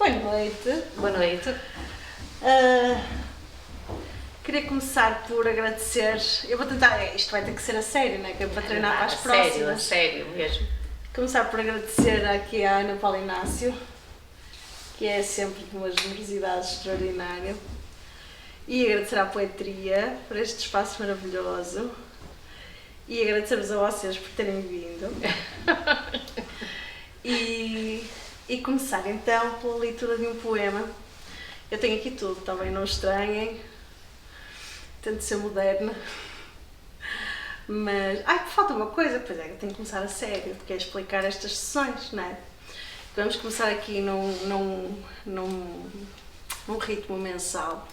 Boa noite. Boa noite. Queria começar por agradecer. Eu vou tentar. Isto vai ter que ser a sério, não é? Que é para treinar para as próximas. A sério mesmo. Começar por agradecer aqui à Ana Paula Inácio, que é sempre de uma generosidade extraordinária. E agradecer à Poetria por este espaço maravilhoso. E agradecer-vos a vocês por terem vindo. E começar então pela leitura de um poema. Eu tenho aqui tudo, também não estranhem. Tento ser moderna. Mas. Falta uma coisa, pois é, eu tenho que começar a sério, porque é explicar estas sessões, não é? Vamos começar aqui num ritmo mensal.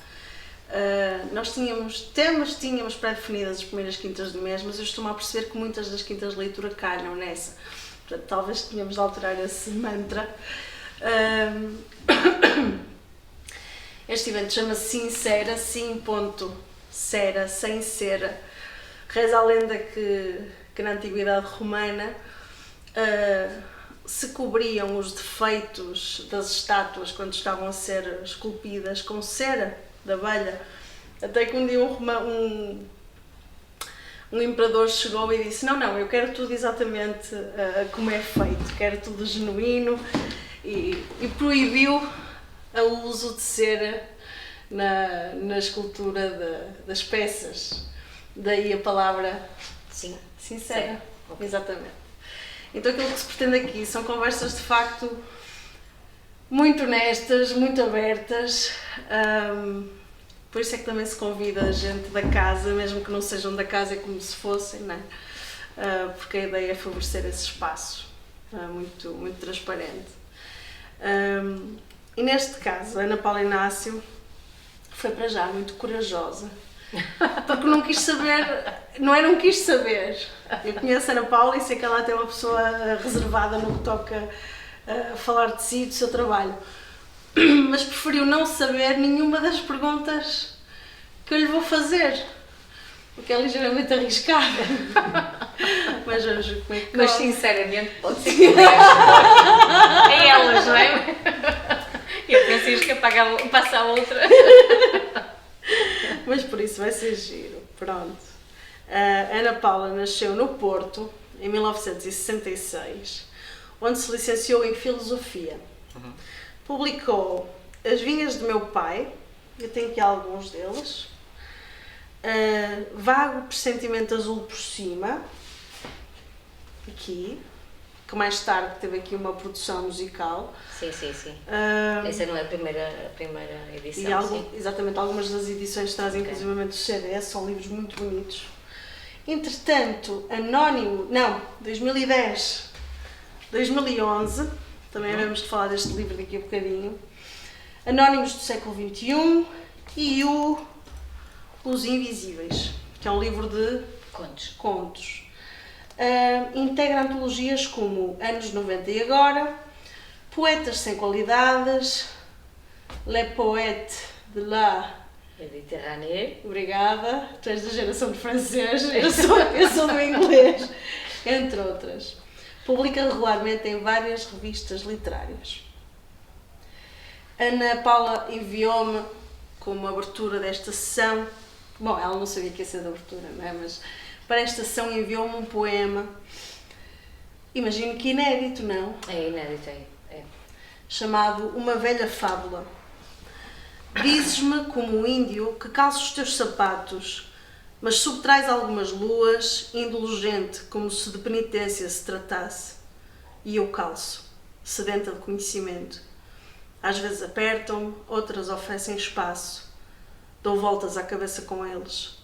Nós tínhamos pré-definidas as primeiras quintas do mês, mas eu estou-me a perceber que muitas das quintas de leitura calham nessa. Portanto, talvez tenhamos de alterar esse mantra. Este evento chama-se Sincera, sim.cera, sem cera. Reza a lenda que na Antiguidade Romana se cobriam os defeitos das estátuas quando estavam a ser esculpidas com cera de abelha. Até que um dia um imperador chegou e disse: não, eu quero tudo exatamente como é feito, quero tudo genuíno, e proibiu o uso de cera na escultura das peças. Daí a palavra sincera. Okay. Exatamente. Então aquilo que se pretende aqui são conversas de facto muito honestas, muito abertas. Por isso é que também se convida a gente da casa, mesmo que não sejam da casa, é como se fossem, não é? Porque a ideia é favorecer esse espaço muito, muito transparente. E neste caso, a Ana Paula Inácio foi para já muito corajosa, porque não quis saber, não quis saber. Eu conheço a Ana Paula e sei que ela até é uma pessoa reservada no que toca a falar de si e do seu trabalho. Mas preferiu não saber nenhuma das perguntas que eu lhe vou fazer, o que é ligeiramente arriscado. Mas vamos ver como é que Mas sinceramente pode ser que é elas, não é? Eu pensei que passa a outra. Mas por isso vai ser giro. Pronto. A Ana Paula nasceu no Porto em 1966, onde se licenciou em Filosofia. Publicou As Vinhas do Meu Pai, eu tenho aqui alguns deles, Vago Pressentimento Azul por Cima, aqui, que mais tarde teve aqui uma produção musical. Sim. Essa não é a primeira edição. Exatamente, algumas das edições trazem inclusivamente o CD, são livros muito bonitos. Entretanto, 2010, 2011, também havemos de falar deste livro daqui a bocadinho, Anónimos do Século XXI e Os Invisíveis, que é um livro de contos. Integra antologias como Anos 90 e Agora, Poetas Sem Qualidades, Les Poètes de la Méditerranée. Obrigada, tu és da geração de francês, eu sou do inglês, entre outras. Publica regularmente em várias revistas literárias. Ana Paula enviou-me, como abertura desta sessão, bom, ela não sabia que ia ser de abertura, não é? Mas para esta sessão enviou-me um poema, imagino que inédito, não? É inédito, é. Chamado Uma Velha Fábula. Dizes-me como o índio que calço os teus sapatos, mas subtrais algumas luas, indulgente, como se de penitência se tratasse. E eu calço, sedenta de conhecimento. Às vezes apertam-me, outras oferecem espaço. Dou voltas à cabeça com eles.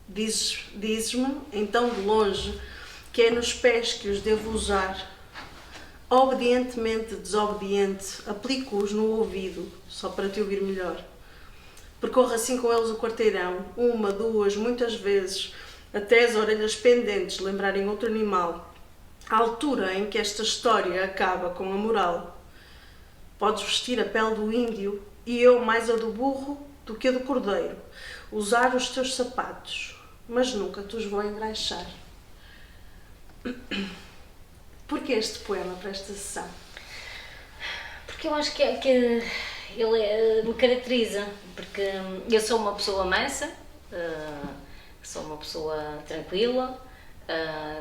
Dizes-me, então de longe, que é nos pés que os devo usar. Obedientemente desobediente, aplico-os no ouvido, só para te ouvir melhor. Percorro assim com eles o quarteirão, uma, duas, muitas vezes, até as orelhas pendentes lembrarem outro animal, à altura em que esta história acaba com a moral. Podes vestir a pele do índio e eu mais a do burro do que a do cordeiro, usar os teus sapatos, mas nunca te os vou engraxar. Porquê este poema para esta sessão? Porque eu acho que ele me caracteriza, porque eu sou uma pessoa mansa, sou uma pessoa tranquila,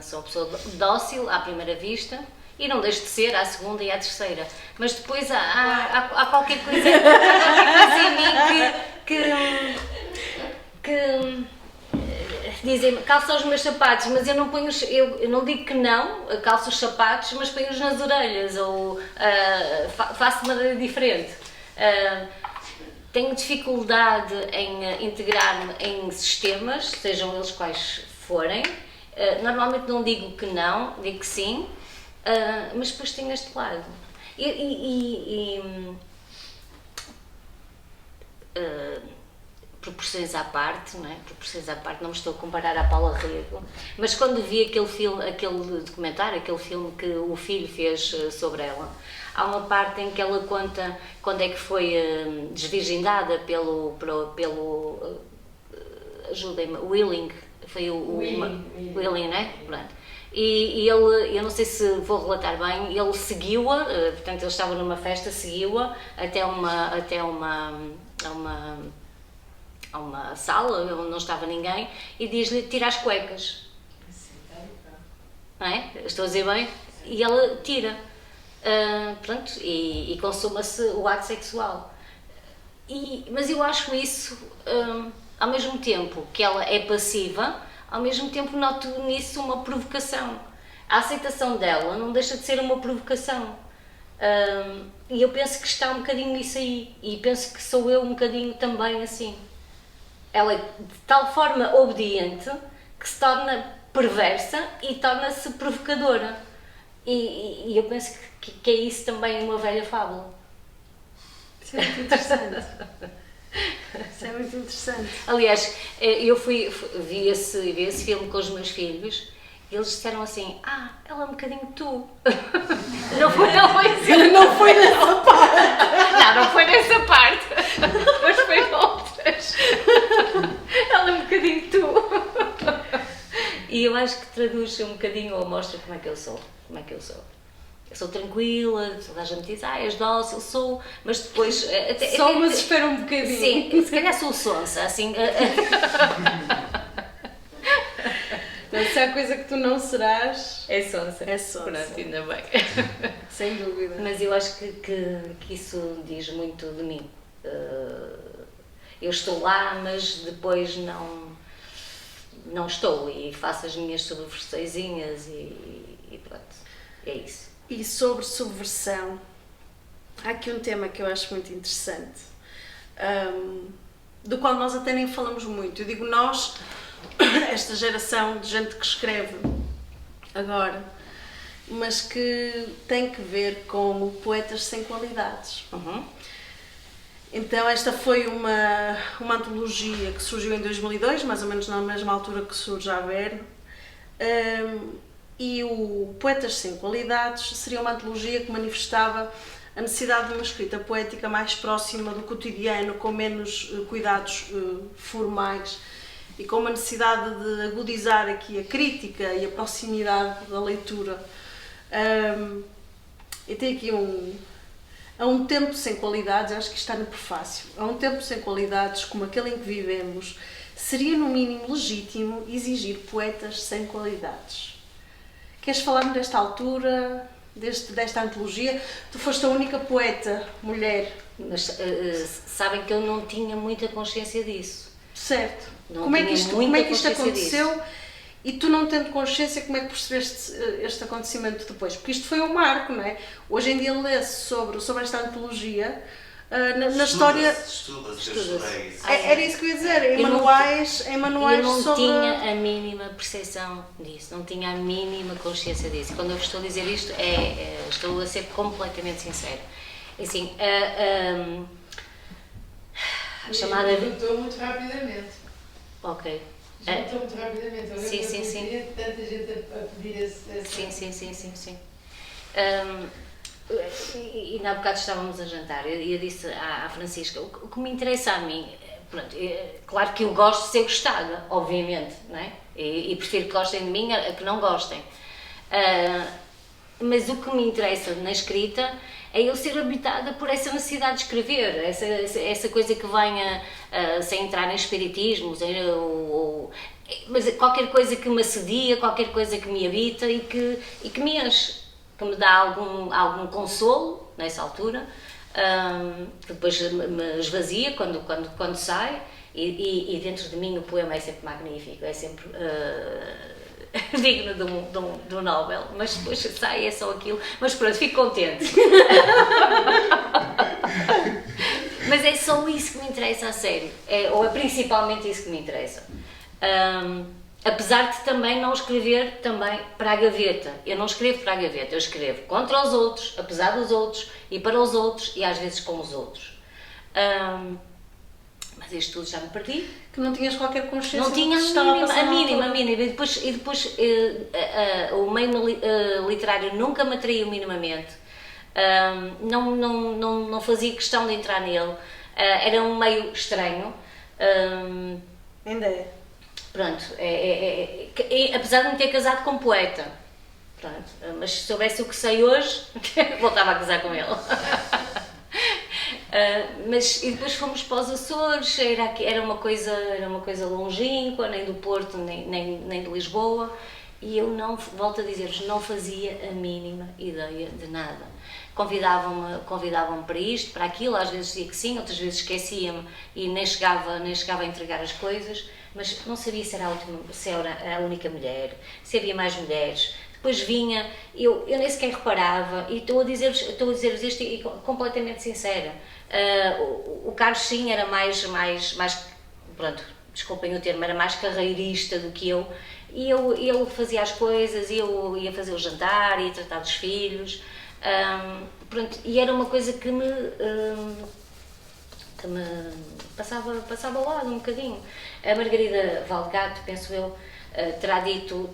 sou uma pessoa dócil à primeira vista e não deixo de ser à segunda e à terceira, mas depois há qualquer coisa em mim que dizem-me, calça os meus sapatos, mas eu não ponho eu não digo que não, calço os sapatos, mas ponho-os nas orelhas ou faço de maneira diferente. Tenho dificuldade em integrar-me em sistemas, sejam eles quais forem. Normalmente não digo que não, digo que sim, mas depois tenho este lado. Proporções à parte, não é? Proporções à parte, não me estou a comparar à Paula Rego, mas quando vi aquele filme, aquele documentário, aquele filme que o filho fez sobre ela, há uma parte em que ela conta quando é que foi desvirgindada pelo ajudem-me, Willing, foi o Willing, não é? Pronto. E ele, eu não sei se vou relatar bem, ele seguiu-a, portanto ele estava numa festa, seguiu-a até uma sala onde não estava ninguém e diz-lhe: tira as cuecas. Não é? Estou a dizer bem? E ela tira. Pronto, e consuma-se o ato sexual. Mas eu acho isso, ao mesmo tempo que ela é passiva, ao mesmo tempo noto nisso uma provocação. A aceitação dela não deixa de ser uma provocação. E eu penso que está um bocadinho nisso aí. E penso que sou eu um bocadinho também assim. Ela é de tal forma obediente que se torna perversa e torna-se provocadora. E eu penso que é isso também uma velha fábula. Isso é muito interessante. Isso é muito interessante. Aliás, eu vi esse filme com os meus filhos e eles disseram assim: ela é um bocadinho tu. Não foi nessa parte. Não foi nessa parte. Mas foi outras. Ela é um bocadinho tu. E eu acho que traduz um bocadinho ou mostra como é que eu sou. Eu sou tranquila, toda a gente diz, és dócil, sou, mas depois... mas espera um bocadinho. Sim, se calhar sou sonsa, assim... Então, se há coisa que tu não serás... É sonsa. É sonsa. Pronto, ainda bem. Sem dúvida. Mas eu acho que isso diz muito de mim. Eu estou lá, mas depois não estou e faço as minhas subversõezinhas e pronto, é isso. E sobre subversão, há aqui um tema que eu acho muito interessante, do qual nós até nem falamos muito. Eu digo nós, esta geração de gente que escreve agora, mas que tem que ver com poetas sem qualidades. Uhum. Então esta foi uma antologia que surgiu em 2002, mais ou menos na mesma altura que surge a Averno, e o Poetas Sem Qualidades seria uma antologia que manifestava a necessidade de uma escrita poética mais próxima do cotidiano, com menos cuidados formais e com uma necessidade de agudizar aqui a crítica e a proximidade da leitura. E tem aqui há um tempo sem qualidades, acho que está no prefácio, há um tempo sem qualidades como aquele em que vivemos, seria no mínimo legítimo exigir poetas sem qualidades. Queres falar-me desta altura, desta antologia? Tu foste a única poeta mulher. Mas sabem que eu não tinha muita consciência disso. Certo. Não como é que isto aconteceu? Disso. E tu não tendo consciência, como é que percebeste este acontecimento depois? Porque isto foi um marco, não é? Hoje em dia lê-se sobre esta antologia na história... Estuda-se. Era isso que eu ia dizer, em manuais eu não sobre... tinha a mínima percepção disso, não tinha a mínima consciência disso. Quando eu estou a dizer isto, estou a ser completamente sincera. Assim, a chamada... Juntou muito rapidamente. Ok. Juntou muito rapidamente. Eu Sim. Tanta gente a pedir esse... Sim. E na bocado estávamos a jantar e eu disse à Francisca, o que me interessa a mim, pronto, claro que eu gosto de ser gostada, obviamente, não é? E prefiro que gostem de mim a que não gostem. Mas o que me interessa na escrita é eu ser habitada por essa necessidade de escrever, essa coisa que venha sem entrar em espiritismos, mas qualquer coisa que me assedia, qualquer coisa que me habita e que me enche, que me dá algum consolo nessa altura, que depois me esvazia quando sai, e dentro de mim o poema é sempre magnífico, é sempre digno de um Nobel, mas depois sai, é só aquilo, mas pronto, fico contente. Mas é só isso que me interessa a sério, ou é principalmente isso que me interessa. Apesar de também não escrever também para a gaveta. Eu não escrevo para a gaveta, eu escrevo contra os outros, apesar dos outros, e para os outros, e às vezes com os outros. Mas isto tudo já me perdi. Que não tinhas qualquer consciência. Não tinha a mínima. E depois o meio literário nunca me atraiu minimamente. Não fazia questão de entrar nele. Era um meio estranho. Ainda é. Pronto, apesar de me ter casado com um poeta, pronto, mas se soubesse o que sei hoje, voltava a casar com ele. E depois fomos para os Açores, era uma coisa longínqua, nem do Porto, nem de Lisboa, e eu volto a dizer-vos, não fazia a mínima ideia de nada. Convidavam-me para isto, para aquilo, às vezes dizia que sim, outras vezes esquecia-me e nem chegava a entregar as coisas, mas não sabia se era a única mulher, se havia mais mulheres. Depois vinha, eu nem sequer reparava, e estou a dizer-vos isto e completamente sincera. O Carlos sim era mais, pronto, desculpem o termo, era mais carreirista do que eu, e ele fazia as coisas, eu ia fazer o jantar, ia tratar dos filhos, pronto, e era uma coisa que me passava ao lado um bocadinho. A Margarida Valgato, penso eu, terá dito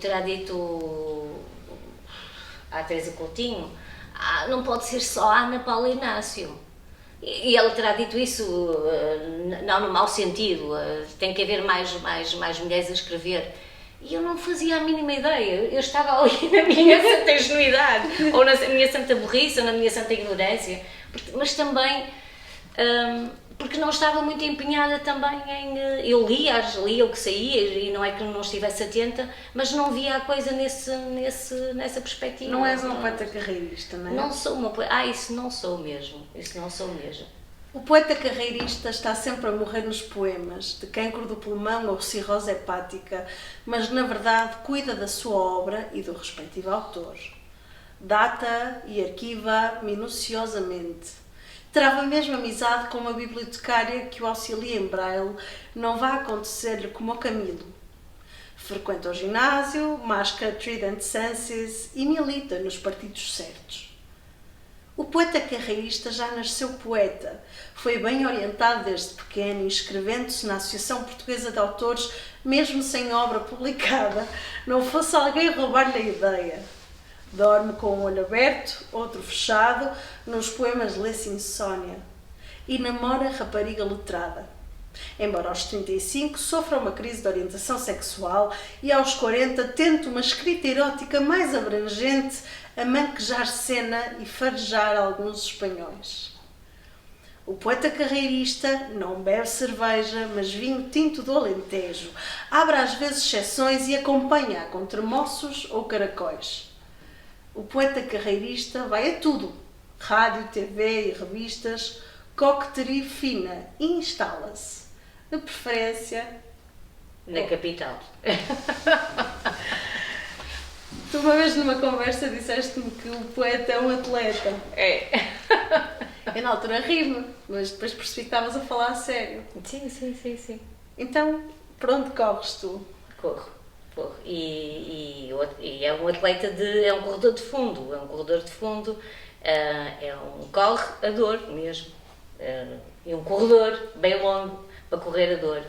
à Teresa Coutinho, não pode ser só a Ana Paula Inácio. E ela terá dito isso, não no mau sentido, tem que haver mais mulheres a escrever. E eu não fazia a mínima ideia, eu estava ali na minha santa ingenuidade, ou na minha santa burrice, ou na minha santa ignorância, mas também porque não estava muito empenhada também em... Eu lia o que saía, e não é que não estivesse atenta, mas não via a coisa nessa perspectiva. Não és uma poeta carreirista, não é? Não sou uma poeta... isso não sou mesmo. O poeta carreirista está sempre a morrer nos poemas, de cancro do pulmão ou cirrose hepática, mas na verdade cuida da sua obra e do respectivo autor. Data e arquiva minuciosamente. Trava mesmo amizade com uma bibliotecária que o auxilia em braille, não vai acontecer-lhe como ao Camilo. Frequenta o ginásio, masca Trident Senses e milita nos partidos certos. O poeta carreirista já nasceu poeta, foi bem orientado desde pequeno e escrevendo-se na Associação Portuguesa de Autores, mesmo sem obra publicada, não fosse alguém roubar-lhe a ideia. Dorme com um olho aberto, outro fechado, nos poemas lê-se insónia. E namora rapariga letrada. Embora aos 35 sofra uma crise de orientação sexual e aos 40 tente uma escrita erótica mais abrangente a manquejar cena e farejar alguns espanhóis. O poeta carreirista não bebe cerveja, mas vinho tinto do Alentejo. Abre às vezes exceções e acompanha com termossos ou caracóis. O poeta carreirista vai a tudo, rádio, TV e revistas, coqueteria fina, e instala-se, de preferência... Na capital. Tu uma vez numa conversa disseste-me que o poeta é um atleta. É. Eu na altura ri-me, mas depois percebi que estavas a falar a sério. Sim. Então, para onde corres tu? Corro. E é um atleta é um corredor de fundo, é um corredor mesmo, e um corredor bem longo para correr a dor.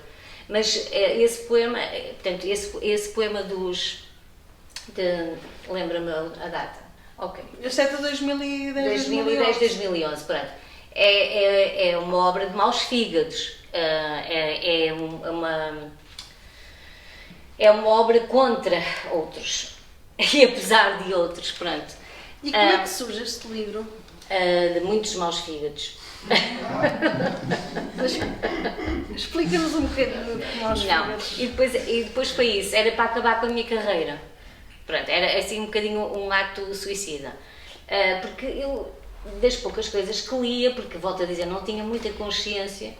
Mas esse poema, portanto, esse poema lembra-me a data. Ok. Este é de 2010, 2011, pronto. É uma obra de maus fígados, é uma obra contra outros, e apesar de outros, pronto. E como é que surge este livro? De muitos maus fígados. Explica-nos um bocadinho como aos Não, fígados. e depois foi isso, era para acabar com a minha carreira. Pronto, era assim um bocadinho um acto suicida. Porque eu, das poucas coisas que lia, porque volto a dizer, não tinha muita consciência,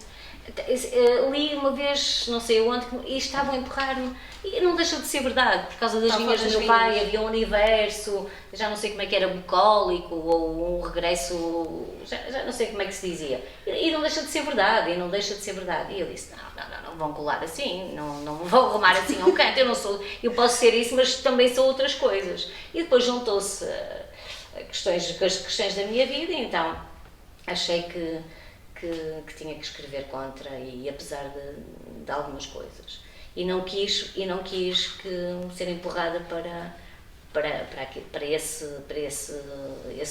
li uma vez, não sei onde, e estavam a empurrar-me, e não deixou de ser verdade, por causa das vinhas do meu pai, havia um universo, já não sei como é que era, bucólico, ou um regresso, já não sei como é que se dizia, e não deixa de ser verdade, e eu disse, não vão colar assim, não me vão arrumar assim a um canto, eu posso ser isso, mas também sou outras coisas, e depois juntou-se as questões da minha vida, e então achei que tinha que escrever contra, e apesar de algumas coisas, e não quis ser empurrada para esse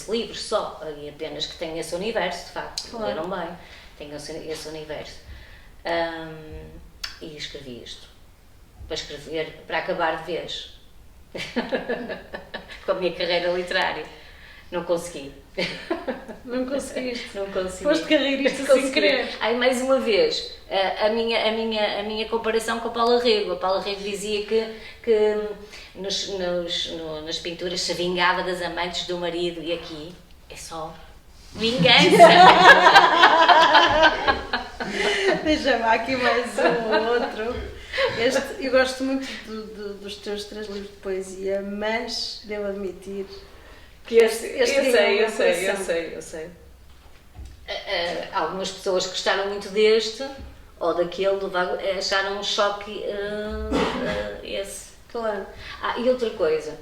livro só, e apenas que tenha esse universo, de facto, claro. Leram bem, tenho esse universo, e escrevi isto para acabar de vez com a minha carreira literária. Não consegui. Não conseguiste? Não consegui. Foste carreirista sem querer. Aí, mais uma vez, a minha comparação com a Paula Rego. A Paula Rego dizia que nas pinturas se vingava das amantes do marido, e aqui é só vingança. Deixa-me aqui mais um outro. Eu gosto muito dos teus 3 livros de poesia, mas devo admitir que este eu sei. Algumas pessoas gostaram muito deste, ou daquele do Vago, acharam um choque esse. Claro. E outra coisa,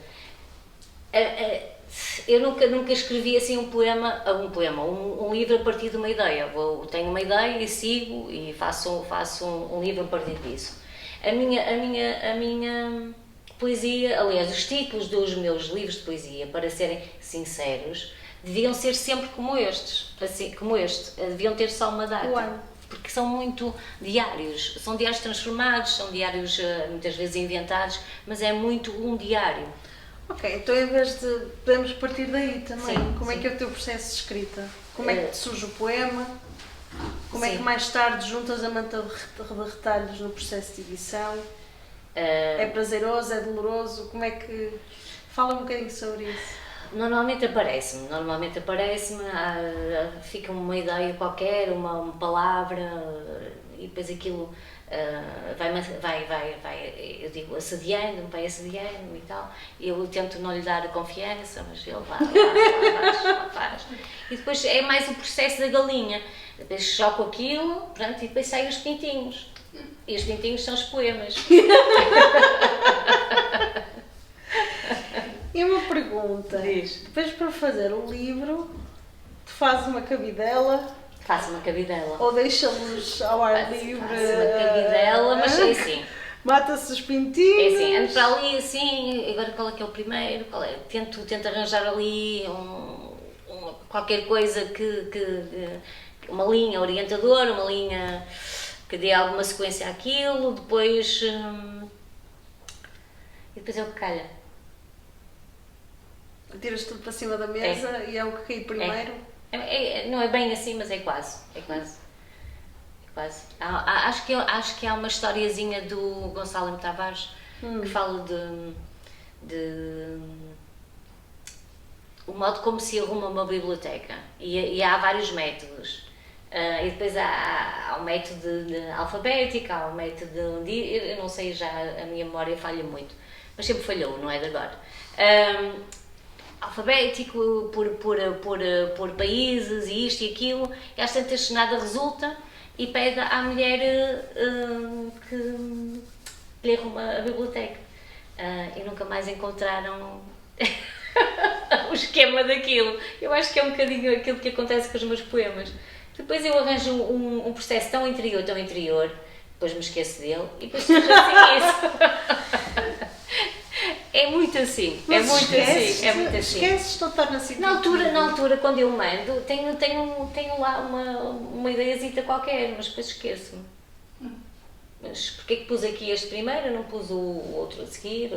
eu nunca escrevi assim um livro a partir de uma ideia. Tenho uma ideia e sigo e faço um livro a partir disso. A minha poesia, aliás, os títulos dos meus livros de poesia, para serem sinceros, deviam ser sempre como este, deviam ter só uma data. Uau. Porque são muito diários, são diários transformados, são diários muitas vezes inventados, mas é muito um diário. Ok, então em vez de... podemos partir daí também. Sim, como sim. é que é o teu processo de escrita? Como é que te surge o poema? Como é Sim. que mais tarde juntas a manta de retalhos no processo de edição? É prazeroso, é doloroso? Como é que... Fala um bocadinho sobre isso. Normalmente aparece-me, fica uma ideia qualquer, uma palavra, e depois aquilo vai, eu digo, assediando-me e tal, e eu tento não lhe dar a confiança, mas ele faz. E depois é mais o processo da galinha, depois choco aquilo, pronto, e depois saem os pintinhos, e os pintinhos são os poemas. E uma pergunta. Diz. Depois para fazer o livro, tu fazes uma cabidela Faço uma cabidela. ou deixa-los ao ar livre? Faço uma cabidela, mas é assim. Mata-se os É pintinhos. assim, ando para ali assim, agora qual é que é o primeiro? Tento arranjar ali qualquer coisa uma linha orientadora, uma linha que dê alguma sequência àquilo, depois. E depois é o que calha. Tiras tudo para cima da mesa e é o que cai primeiro. Não é bem assim, mas é quase. Acho que há uma historiazinha do Gonçalo M. Tavares que fala de o modo como se arruma uma biblioteca, e há vários métodos. E depois há o método alfabético, há o método eu não sei, já a minha memória falha muito, mas sempre falhou, não é de agora. Alfabético, por países, e isto e aquilo, e às tantas nada resulta, e pede à mulher que lhe arruma a biblioteca. E nunca mais encontraram o esquema daquilo. Eu acho que é um bocadinho aquilo que acontece com os meus poemas. Depois eu arranjo um processo tão interior, depois me esqueço dele, e depois fico assim isso. É muito assim, Mas é muito assim. Esqueces, então torna-se Na altura, quando eu mando, tenho lá uma ideiazita qualquer, mas depois esqueço-me. Mas porquê que pus aqui este primeiro, não pus o outro a seguir?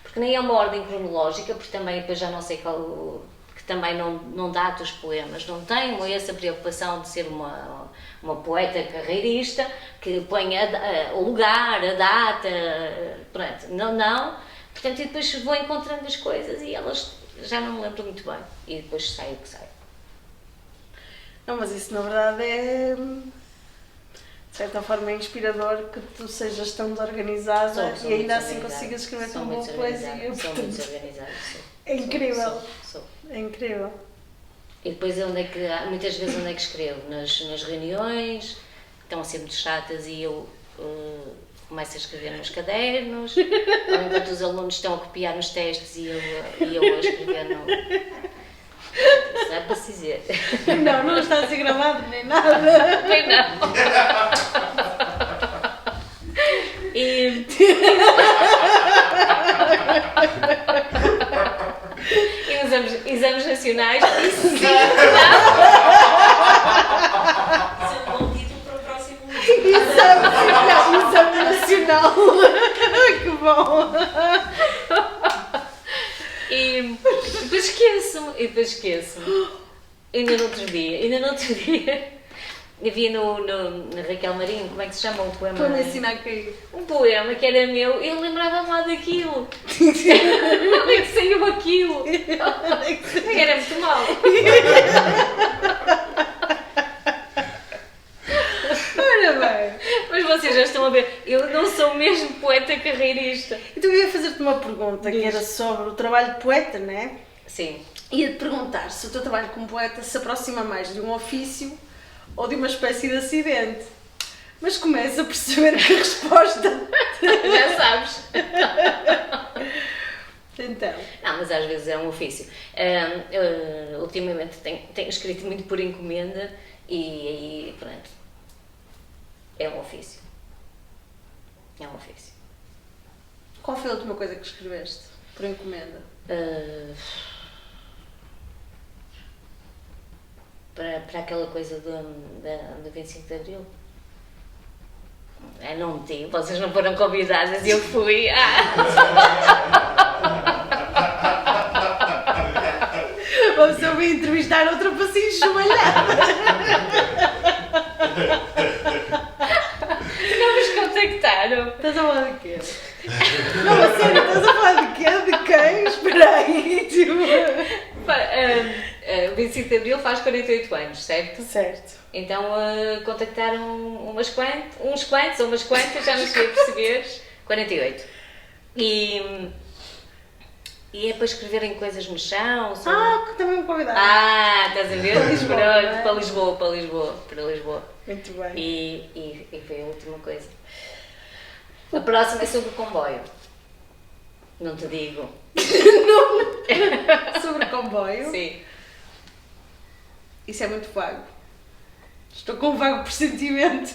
Porque porque nem é uma ordem cronológica, porque também depois já não sei qual, que também não data os poemas, não tenho essa preocupação de ser uma poeta carreirista que põe o lugar, a data, pronto, não, portanto, e depois vou encontrando as coisas e elas já não me lembro muito bem, e depois sai o que sai. Não, mas isso na verdade é, de certa forma, é inspirador que tu sejas tão desorganizada e ainda assim consigas escrever tão boa poesia. Sou muito desorganizada, é incrível. Sou. É incrível. E depois muitas vezes onde é que escrevo? Nas reuniões, que estão a ser muito chatas e eu começo a escrever nos cadernos, ou enquanto os alunos estão a copiar nos testes e eu a escrever no... Isso não é para se dizer. Não está a ser gravado nem nada. Bem não. E nos exames nacionais, isso sim, Isso é um bom título para o próximo livro. Exame nacional. Que bom. E depois esqueço. Ainda no outro dia, havia na Raquel Marinho, como é que se chama o poema? Para me ensinar a cair. Um poema que era meu, eu lembrava-me lá daquilo. Onde é que saiu aquilo? Era muito mal. Ora bem. Mas vocês já estão a ver, eu não sou mesmo poeta carreirista. Então eu ia fazer-te uma pergunta que era sobre o trabalho de poeta, não é? Sim. Ia-te perguntar se o teu trabalho como poeta se aproxima mais de um ofício ou de uma espécie de acidente. Mas começo a perceber que a resposta... Já sabes. Então... Não, mas às vezes é um ofício. Ultimamente tenho escrito muito por encomenda e aí, pronto, é um ofício. É um ofício. Qual foi a última coisa que escreveste por encomenda? Para aquela coisa do 25 de Abril. Não meti, vocês não foram convidadas e eu fui. Ou se eu vim entrevistar outra para se enxovalhar. Não nos contactaram. Estás a falar de quê? Não, a sério, estás a falar de quê? De quem? Espera aí, tipo... 25 de Abril faz 48 anos, certo? Certo. Então contactaram uns quantos ou umas quantas, já não sei a perceber, 48. E é para escreverem coisas no chão. Que também me convidaram. Estás a ver? Para Lisboa, Pronto, não é? para Lisboa. Muito bem. E foi a última coisa. A próxima é sobre o comboio. Não te digo. Sobre comboio? Sim. Isso é muito vago. Estou com um vago pressentimento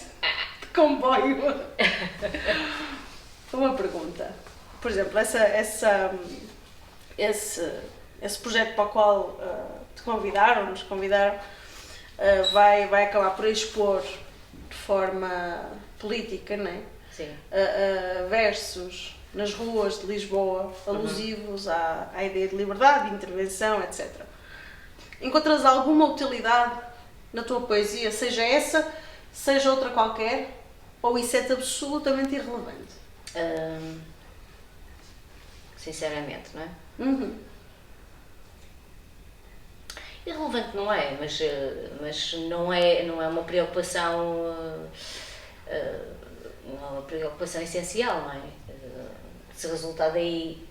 de comboio. Uma pergunta. Por exemplo, esse projeto para o qual te convidaram, nos convidaram, vai acabar por expor de forma política, não é? Sim. Versos nas ruas de Lisboa, alusivos à ideia de liberdade, de intervenção, etc. Encontras alguma utilidade na tua poesia, seja essa, seja outra qualquer, ou isso é absolutamente irrelevante? Sinceramente, não é? Uhum. Irrelevante não é, mas não é uma preocupação, não é uma preocupação essencial, não é? Se resultar daí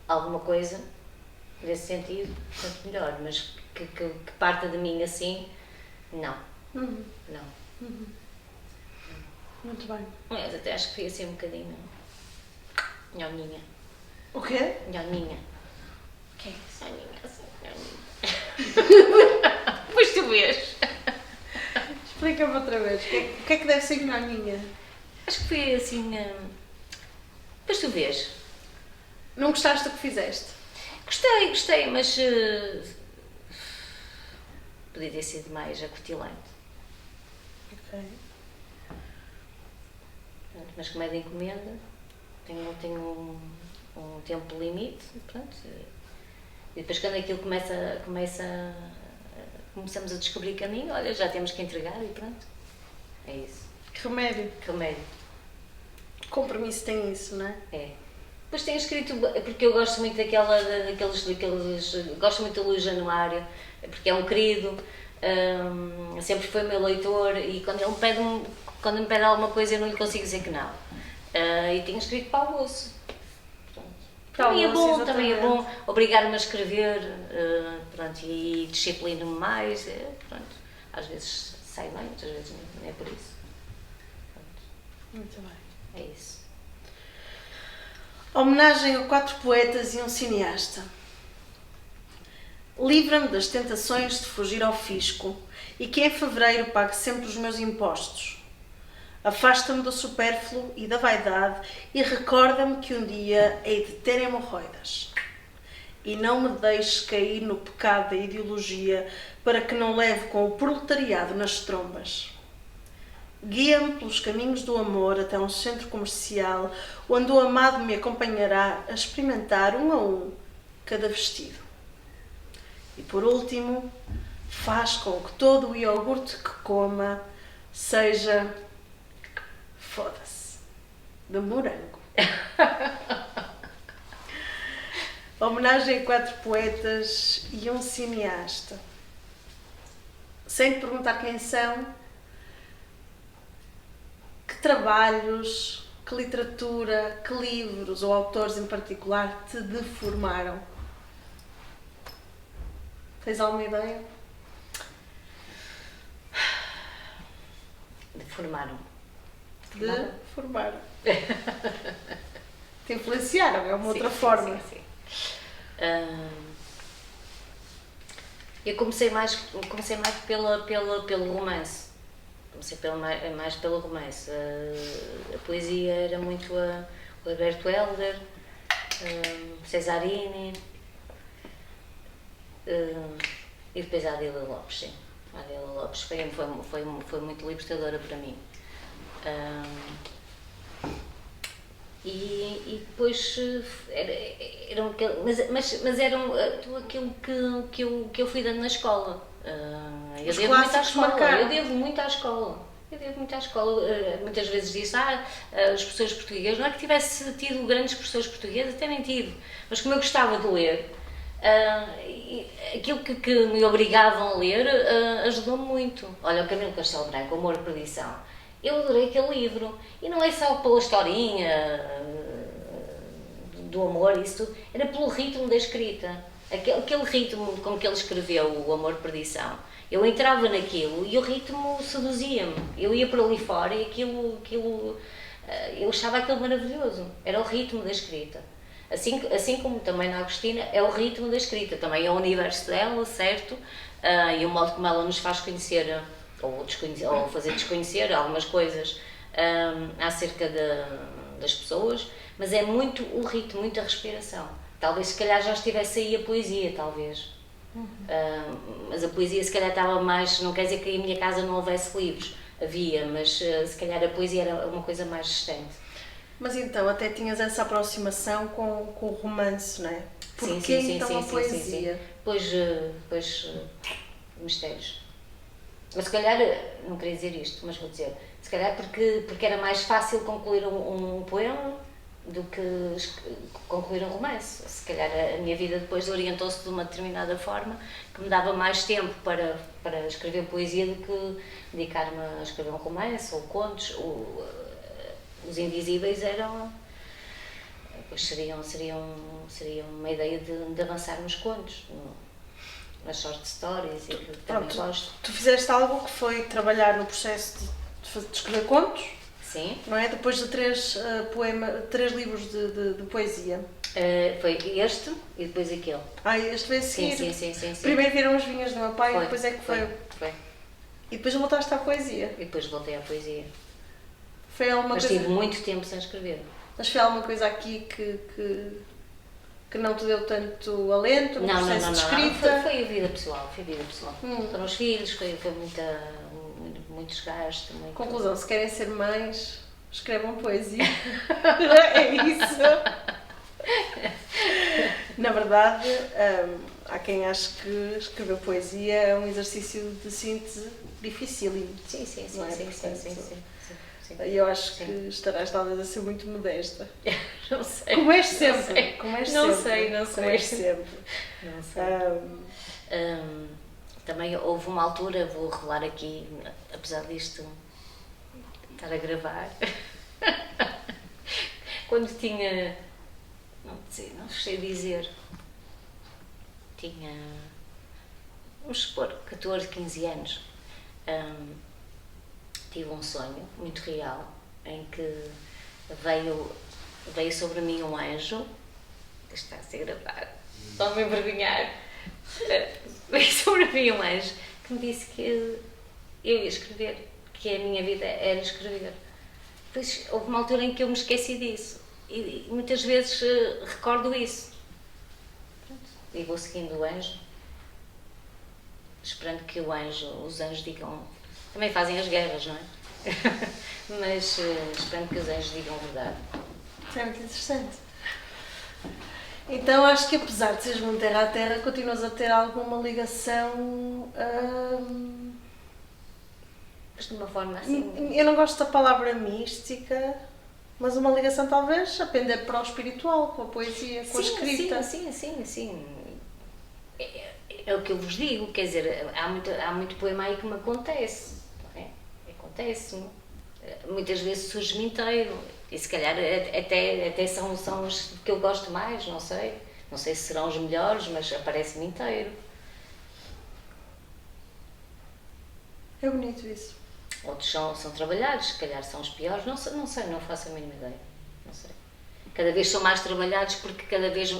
alguma coisa nesse sentido, tanto melhor, mas que parta de mim assim, não. Uhum. Não. Uhum. Muito bem. Mas até acho que fui assim um bocadinho nhonhinha. O quê? Nhonhinha. O que é isso? Nhonhinha, assim, nhonhinha. Pois tu vês. Explica-me outra vez. O que é que deve ser nhonhinha? Acho que foi assim. Pois tu vês. Não gostaste do que fizeste? Gostei, mas podia ter sido mais acutilante. Ok. Mas como é de encomenda, tenho um tempo limite, pronto. E depois quando aquilo começamos a descobrir caminho, olha, já temos que entregar e pronto. É isso. Que remédio. Que remédio. Compromisso tem isso, não é? É. Depois tenho escrito, porque eu gosto muito daqueles gosto muito do Luís Januário, porque é um querido, sempre foi meu leitor e quando me pede alguma coisa eu não lhe consigo dizer que não. E tenho escrito para o almoço. Também é bom obrigar-me a escrever, pronto, e disciplino-me mais, pronto. Às vezes sai bem, outras vezes não é por isso. Pronto. Muito bem. É isso. Homenagem a 4 poetas e um cineasta. Livra-me das tentações de fugir ao fisco e que em fevereiro pague sempre os meus impostos. Afasta-me do supérfluo e da vaidade e recorda-me que um dia hei de ter hemorroidas. E não me deixes cair no pecado da ideologia para que não leve com o proletariado nas trombas. Guia-me pelos caminhos do amor até um centro comercial onde o amado me acompanhará a experimentar um a um cada vestido. E por último, faz com que todo o iogurte que coma seja, foda-se, de morango. Homenagem a 4 poetas e um cineasta. Sem te perguntar quem são, que trabalhos, que literatura, que livros ou autores em particular te deformaram? Tens alguma ideia? Deformaram. Deformaram. Te influenciaram, é uma outra forma. Sim. Eu comecei mais pelo romance. Comecei mais pelo romance. A poesia era muito o Alberto Helder, Cesarini, e depois a Adélia Lopes, sim. A Adélia Lopes foi muito libertadora para mim. E depois eram aquilo que eu fui dando na escola. Eu devo muito à escola. Muitas vezes disse, os professores portugueses, não é que tivesse tido grandes professores portugueses, até nem tive, mas como eu gostava de ler, aquilo que me obrigavam a ler ajudou-me muito. Olha, o Camilo Castelo Branco, Amor e Perdição. Eu adorei aquele livro, e não é só pela historinha do amor, isso tudo, era pelo ritmo da escrita, aquele ritmo com que ele escreveu o Amor e Perdição. Eu entrava naquilo e o ritmo seduzia-me, eu ia para ali fora e aquilo eu achava aquilo maravilhoso, era o ritmo da escrita. Assim como também na Agostina, é o ritmo da escrita, também é o universo dela, certo? E o modo como ela nos faz conhecer ou fazer desconhecer algumas coisas acerca das pessoas, mas é muito o ritmo, muita respiração. Talvez se calhar já estivesse aí a poesia, talvez. Mas a poesia se calhar estava mais, não quer dizer que em minha casa não houvesse livros, havia, mas se calhar a poesia era uma coisa mais distante. Mas então até tinhas essa aproximação com o romance, não é? Porquê então a poesia? Sim. Pois mistérios. Mas se calhar, não queria dizer isto, mas vou dizer, se calhar porque era mais fácil concluir um poema do que concluir um romance. Se calhar a minha vida depois orientou-se de uma determinada forma que me dava mais tempo para escrever poesia do que dedicar-me a escrever um romance ou contos. Os Invisíveis seriam uma ideia de avançar nos contos. Nas short stories e que também gosto. Tu fizeste algo que foi trabalhar no processo de escrever contos, sim, não é? Depois de 3 livros de poesia. Foi este e depois aquele. Este veio a seguir? Sim. Primeiro viram As Vinhas do Meu Pai e depois é que foi. E depois voltaste à poesia? E depois voltei à poesia. Foi alguma Mas coisa... tive muito tempo sem escrever. Mas foi alguma coisa aqui que não te deu tanto alento no processo de escrita? Não. Foi a vida pessoal. Foram os filhos, foi muito desgaste. Conclusão, se querem ser mães, escrevam poesia. É isso. Na verdade, há quem ache que escrever poesia é um exercício de síntese dificílimo. Sim, sim, sim, Não é? sim, Portanto, sim, sim, sim. E eu acho Sim. que estarás talvez a ser muito modesta. Não sei. Como és Não sempre. sei. Como és Não sempre. sei, não Como sei. és sempre. Não sei. Ahm, Também houve uma altura, vou revelar aqui, apesar disto estar a gravar, quando tinha, não sei dizer, tinha, vamos supor, 14, 15 anos, tive um sonho muito real em que veio sobre mim um anjo, está a ser gravado, só me envergonhar, veio sobre mim um anjo que me disse que eu ia escrever, que a minha vida era escrever. Depois houve uma altura em que eu me esqueci disso e muitas vezes recordo isso. Pronto. E vou seguindo o anjo, esperando que os anjos digam. Também fazem as guerras, não é? Mas esperando que os anjos digam a verdade. Isso é muito interessante. Então acho que apesar de seres muito terra a terra, continuas a ter alguma ligação. Mas de uma forma assim. Eu não gosto da palavra mística, mas uma ligação talvez a pender para o espiritual, com a poesia, com a escrita. Sim. É o que eu vos digo, quer dizer, há muito poema aí que me acontece, não é? Acontece-me. Muitas vezes surge-me inteiro, e se calhar até são os que eu gosto mais, não sei. Não sei se serão os melhores, mas aparece-me inteiro. É bonito isso. Outros são trabalhados, se calhar são os piores, não sei, não faço a mínima ideia. Não sei. Cada vez são mais trabalhados porque cada vez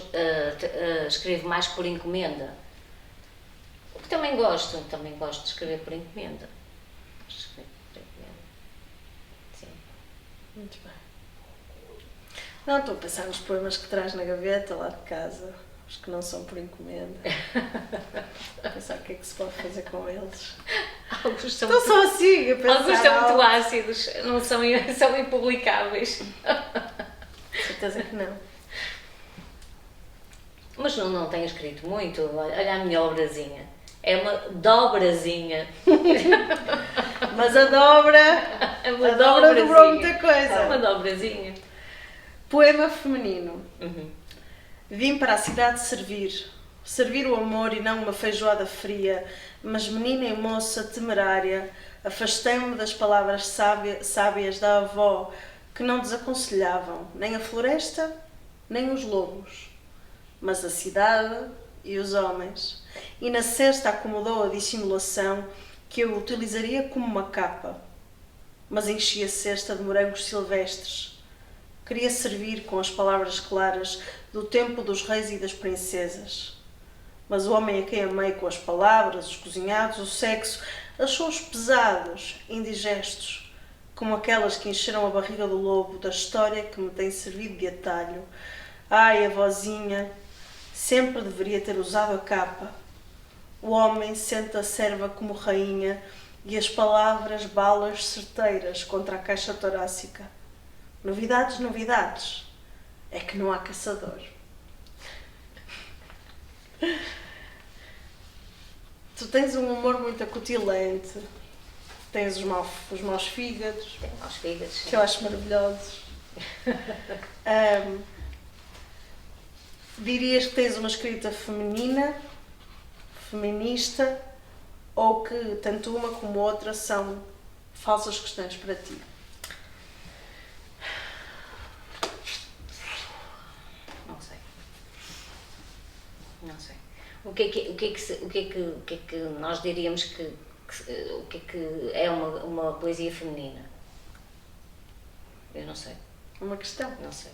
escrevo mais por encomenda. O que também gosto de escrever por encomenda. Sim. Muito bem. Não, estou a pensar nos poemas que traz na gaveta lá de casa, os que não são por encomenda. A pensar o que é que se pode fazer com eles. Alguns são Estou só assim a pensar. Alguns são muito alto. ácidos, não são impublicáveis. Certeza que não. Mas não tenho escrito muito. Olha a minha obrazinha. É uma dobrazinha. Mas a dobra É uma dobrou dobrazinha. muita coisa. É uma dobrazinha. Poema feminino. Uhum. Vim para a cidade servir o amor e não uma feijoada fria, mas menina e moça temerária, afastei-me das palavras sábias da avó, que não desaconselhavam nem a floresta, nem os lobos, mas a cidade e os homens. E na cesta acomodou a dissimulação que eu utilizaria como uma capa, mas enchi a cesta de morangos silvestres. Queria servir com as palavras claras do tempo dos reis e das princesas. Mas o homem a quem amei com as palavras, os cozinhados, o sexo, achou-os pesados, indigestos, como aquelas que encheram a barriga do lobo da história que me tem servido de atalho. Ai, a vozinha, sempre deveria ter usado a capa. O homem sente a serva como rainha e as palavras balas certeiras contra a caixa torácica. Novidades, novidades. É que não há caçador. Tu tens um humor muito acutilante. Tens os maus fígados. Tem maus fígados. Que eu acho maravilhosos. Dirias que tens uma escrita feminina, feminista, ou que tanto uma como outra são falsas questões para ti? Não sei. O que é que nós diríamos que é uma poesia feminina? Eu não sei. Uma questão. Não sei.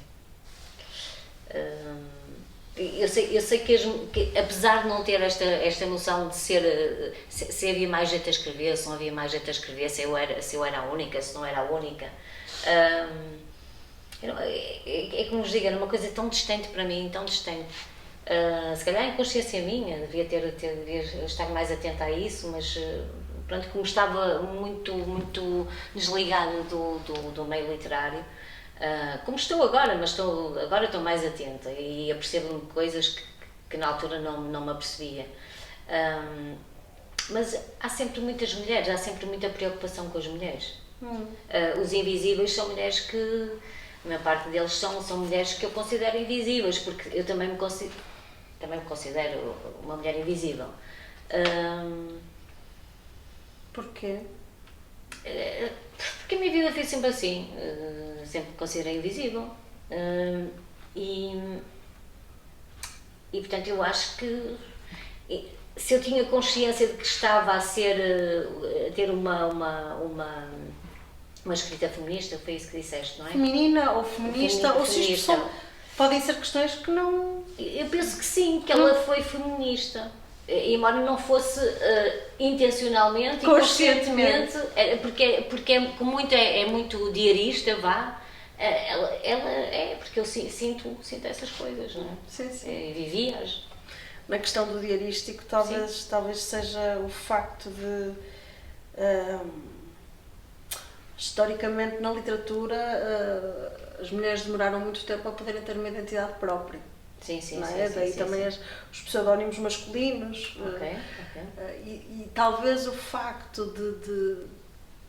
Eu sei que apesar de não ter esta noção de se havia mais gente a escrever, se não havia mais gente a escrever, se eu era a única, se não era a única, é como vos digo, era uma coisa tão distante para mim, tão distante. Se calhar em consciência minha, devia estar mais atenta a isso, mas pronto, como estava muito desligada do meio literário, como estou agora, mas agora estou mais atenta e apercebo-me de coisas que na altura não me apercebia. Mas há sempre muitas mulheres, há sempre muita preocupação com as mulheres. Os invisíveis são mulheres que, a maior parte deles são mulheres que eu considero invisíveis, porque eu também me considero uma mulher invisível. Porquê? Porque a minha vida foi sempre assim, sempre me considerei invisível. E portanto eu acho que se eu tinha consciência de que estava a ter uma escrita feminista, foi isso que disseste, não é? Feminina ou feminista, ou se isto podem ser questões que não... Eu penso que sim, que ela foi feminista. Embora não fosse intencionalmente e conscientemente, porque é muito diarista, vá. Ela é, porque eu sinto essas coisas, não é? Sim, sim. Vivi-as. Na questão do diarístico, talvez seja o facto de, historicamente na literatura, as mulheres demoraram muito tempo a poderem ter uma identidade própria. Sim, não é? Daí também os pseudónimos masculinos. Okay. E talvez o facto de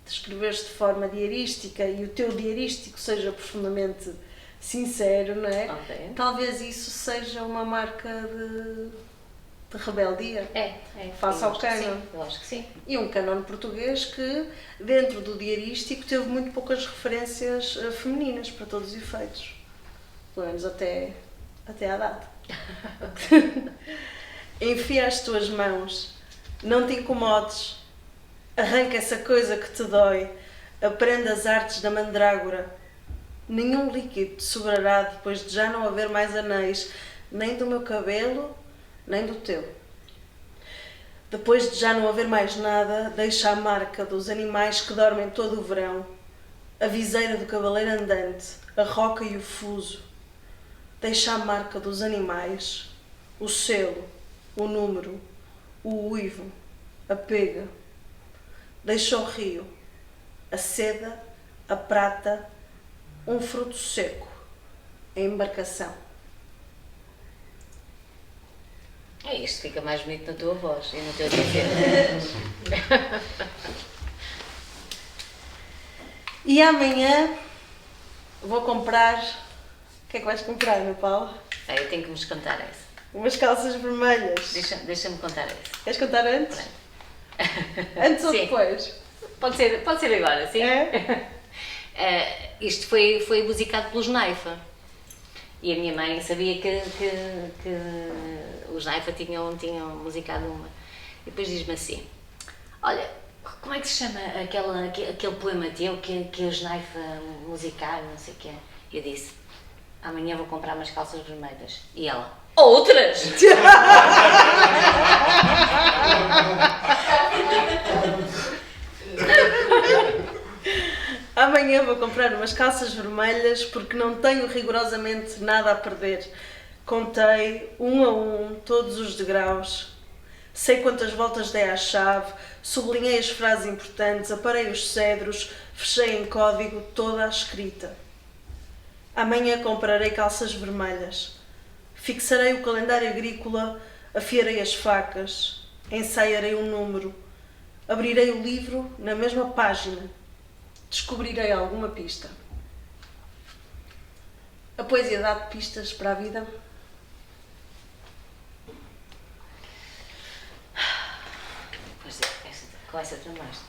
escreveres de forma diarística e o teu diarístico seja profundamente sincero, não é? Okay. Talvez isso seja uma marca de rebeldia face ao cânon. Eu acho que sim. E um cânon português que, dentro do diarístico, teve muito poucas referências femininas para todos os efeitos. Pelo menos até à data. Enfia as tuas mãos, não te incomodes, arranca essa coisa que te dói, aprende as artes da mandrágora. Nenhum líquido te sobrará depois de já não haver mais anéis, nem do meu cabelo, nem do teu. Depois de já não haver mais nada, deixa a marca dos animais que dormem todo o verão, a viseira do cavaleiro andante, a roca e o fuso. Deixa a marca dos animais, o selo, o número, o uivo, a pega. Deixa o rio, a seda, a prata, um fruto seco, a embarcação. Isto fica mais bonito na tua voz e no teu dizer. E amanhã vou comprar... O que é que vais comprar, meu Paulo? Eu tenho que vos contar essa. Umas calças vermelhas. Deixa-me contar essa. Queres contar antes? Antes ou depois? Pode ser agora, sim? É? Isto foi musicado pelos Naifa. E a minha mãe sabia que os Naifa tinham musicado uma. E depois diz-me assim: olha, como é que se chama aquele poema teu que os Naifa musicaram, não sei o quê? E eu disse: amanhã vou comprar umas calças vermelhas. E ela: outras? Amanhã vou comprar umas calças vermelhas porque não tenho rigorosamente nada a perder. Contei, um a um, todos os degraus. Sei quantas voltas dei à chave, sublinhei as frases importantes, aparei os cedros, fechei em código toda a escrita. Amanhã comprarei calças vermelhas. Fixarei o calendário agrícola, afiarei as facas, ensaiarei um número, abrirei o livro na mesma página. Descobrirei alguma pista. A poesia dá pistas para a vida? Pois é, com essa tramaste.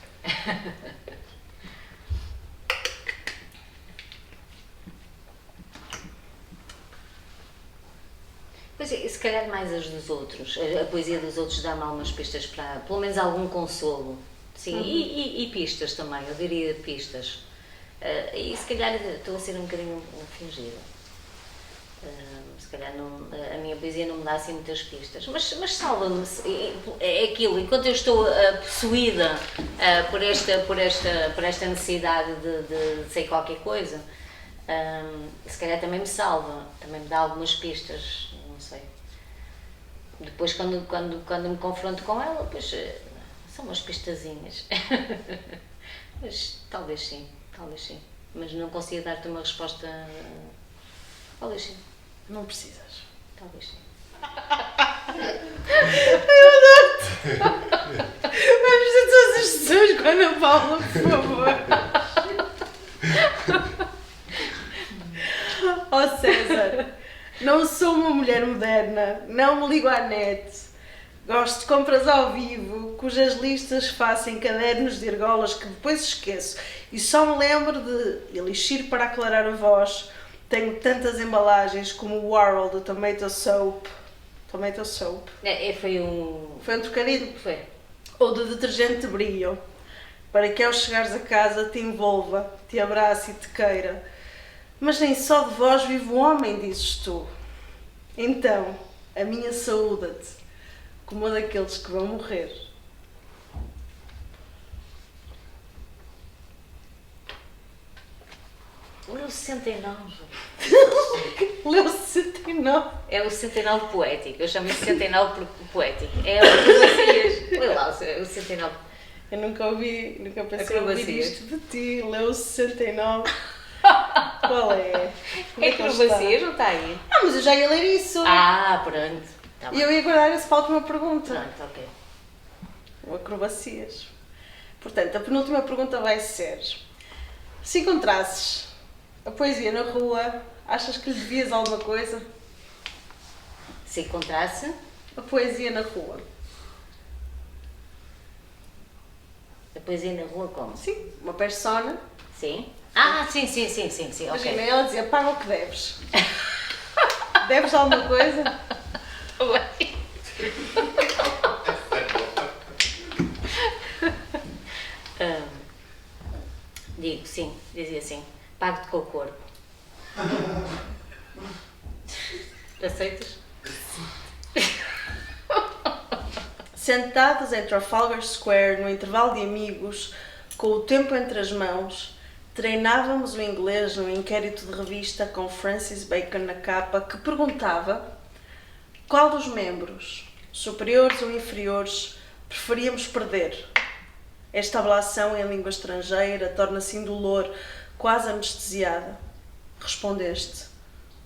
Pois é, se calhar mais as dos outros. A poesia dos outros dá-me algumas pistas para, pelo menos algum consolo. Sim, e pistas também, eu diria pistas. E se calhar estou a ser um bocadinho fingida. Se calhar a minha poesia não me dá assim muitas pistas. Mas salva-me. É aquilo, enquanto eu estou possuída por esta necessidade de ser qualquer coisa, se calhar também me salva, também me dá algumas pistas, não sei. Depois quando me confronto com ela, pois são umas pistazinhas. Mas talvez sim. Mas não consigo dar-te uma resposta. Talvez sim. Não precisas. Talvez sim. Vamos dizer todas as pessoas com a Ana Paula, por favor. Oh César, não sou uma mulher moderna, não me ligo à net. Gosto de compras ao vivo, cujas listas faço em cadernos de argolas que depois esqueço e só me lembro de elixir para aclarar a voz. Tenho tantas embalagens como o Warhol do Tomato Soap. Tomato Soap. Foi um trocadilho? Foi. Ou de detergente de brilho, para que ao chegares a casa te envolva, te abrace e te queira. Mas nem só de vós vive o homem, dizes tu. Então, a minha saúda-te, como a daqueles que vão morrer. Leu 69. Leu 69. É o 69 poético. Eu chamo-lhe 69 poético. É o acrobacias. Olha lá, o 69. Eu nunca pensei ouvir Acrobacias. isto de ti. Leu 69. Qual é? É acrobacias, não está aí? Ah, mas eu já ia ler isso. Pronto. Tá E bem. eu ia guardar essa para a última pergunta. Pronto, ok. O acrobacias. Portanto, a penúltima pergunta vai ser: se encontrasses a poesia na rua, achas que lhe devias alguma coisa? Se encontrasse, A poesia na rua. a poesia na rua como? Sim, uma persona. Sim? Sim, Imagina, ok. ela dizia: paga o que deves. Deves alguma coisa? Digo, sim, dizia assim, pago-te com o corpo. Aceitas? Sentados em Trafalgar Square, no intervalo de amigos, com o tempo entre as mãos, treinávamos o inglês num inquérito de revista com Francis Bacon na capa, que perguntava qual dos membros, superiores ou inferiores, preferíamos perder. Esta ablação em língua estrangeira torna-se indolor, quase anestesiada. Respondeste: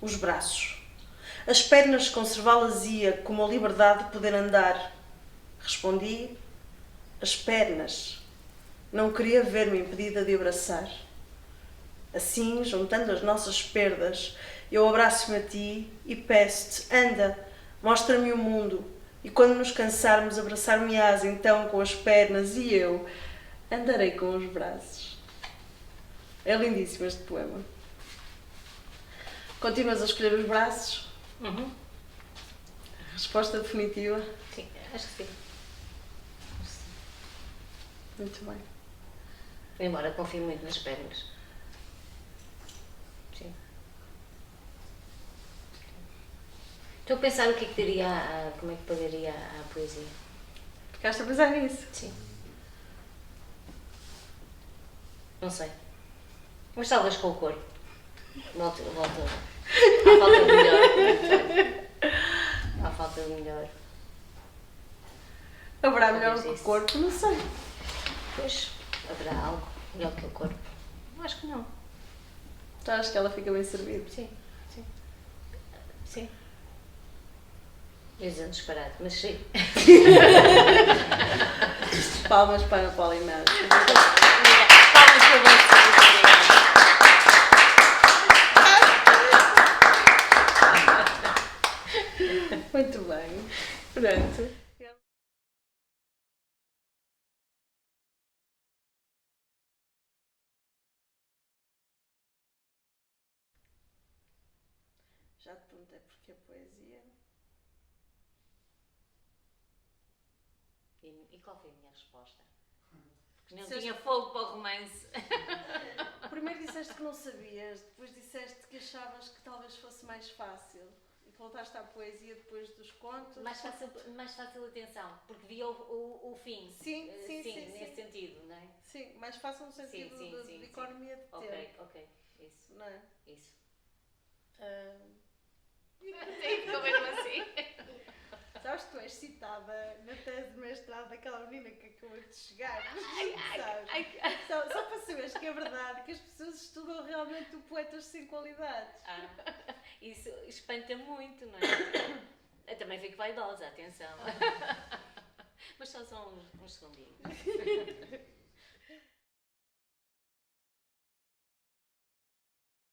os braços. As pernas conservá-las-ia como a liberdade de poder andar. Respondi: as pernas. Não queria ver-me impedida de abraçar. Assim, juntando as nossas perdas, eu abraço-me a ti e peço-te: anda, mostra-me o mundo. E quando nos cansarmos, abraçar-me-ás então com as pernas e eu andarei com os braços. É lindíssimo este poema. Continuas a escolher os braços? Uhum. Resposta definitiva? Sim, acho que sim. Muito bem. Embora confio muito nas pernas. Sim. Estou a pensar o que é que diria, como é que pagaria a poesia. Ficaste a pensar nisso? Sim. Não sei. Mas talvez com o corpo. Volta. Há falta de melhor. Há falta de melhor. Haverá melhor Talvez que o isso. corpo? Não sei. Pois, haverá algo melhor que o corpo? Acho que não. Tu achas que ela fica bem servida? Sim. Ia dizer um disparate, mas sim. Palmas para a Paula Inácio. Palmas para você. Muito bem. Pronto. Já te perguntei porque a poesia. E qual foi a minha resposta? Porque não Disseste- tinha fogo para o romance. Primeiro disseste que não sabias, depois disseste que achavas que talvez fosse mais fácil e que voltaste à poesia depois dos contos. Mais fácil atenção, porque via o fim. Sim, nesse sentido, não é? Sim, mais fácil no sentido de economia de tempo. Ok, isso. Não é? Isso. Tem que comer assim. Sabes que tu és citada na tese de mestrado daquela menina que acabou de chegar. Sabes? Só para saberes que é verdade que as pessoas estudam realmente o poetas sem qualidades. Isso espanta muito, não é? Eu também fico vaidosa, atenção. Mas só são uns segundinhos.